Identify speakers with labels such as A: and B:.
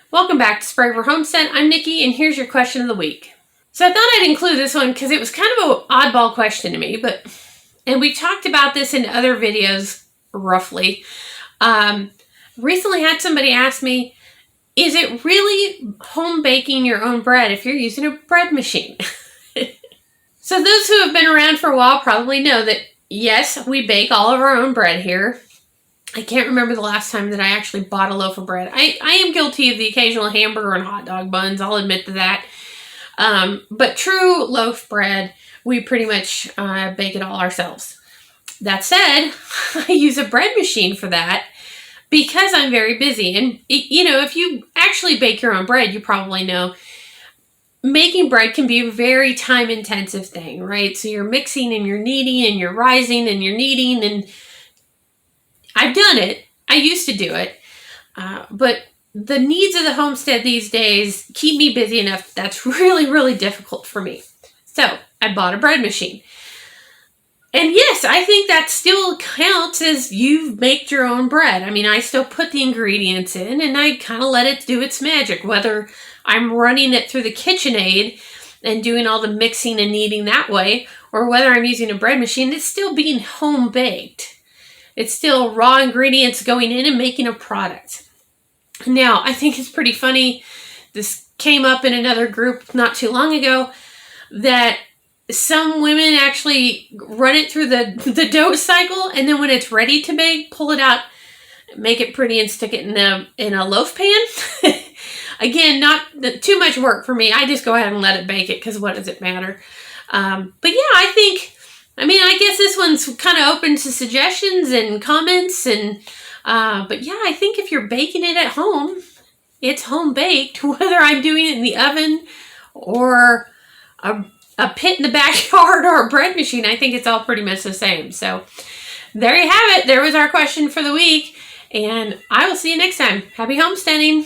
A: Welcome back to Spray for Homestead. I'm Nikki, and here's your question of the week. So I thought I'd include this one because it was kind of an oddball question to me, and we talked about this in other videos roughly. Recently had somebody ask me, is it really home baking your own bread if you're using a bread machine? So those who have been around for a while probably know that, yes, we bake all of our own bread here. I can't remember the last time that I actually bought a loaf of bread. I am guilty of the occasional hamburger and hot dog buns. I'll admit to that. But true loaf bread, we pretty much bake it all ourselves. That said, I use a bread machine for that because I'm very busy. And, if you actually bake your own bread, you probably know making bread can be a very time-intensive thing, right? So you're mixing and you're kneading and you're rising and you're kneading, and I've done it. I used to do it. But the needs of the homestead these days keep me busy enough that's really, really difficult for me. So I bought a bread machine. And yes, I think that still counts as you've baked your own bread. I mean, I still put the ingredients in and I kind of let it do its magic, whether I'm running it through the KitchenAid and doing all the mixing and kneading that way, or whether I'm using a bread machine, it's still being home baked. It's still raw ingredients going in and making a product. Now, I think it's pretty funny. This came up in another group not too long ago that some women actually run it through the dough cycle, and then when it's ready to bake, pull it out, make it pretty, and stick it in a loaf pan. Again, not too much work for me. I just go ahead and let it bake it because what does it matter? But yeah, I guess this one's kind of open to suggestions and comments, but yeah, I think if you're baking it at home, it's home baked, whether I'm doing it in the oven or a pit in the backyard or a bread machine. I think it's all pretty much the same. So there you have it. There was our question for the week, and I will see you next time. Happy homesteading.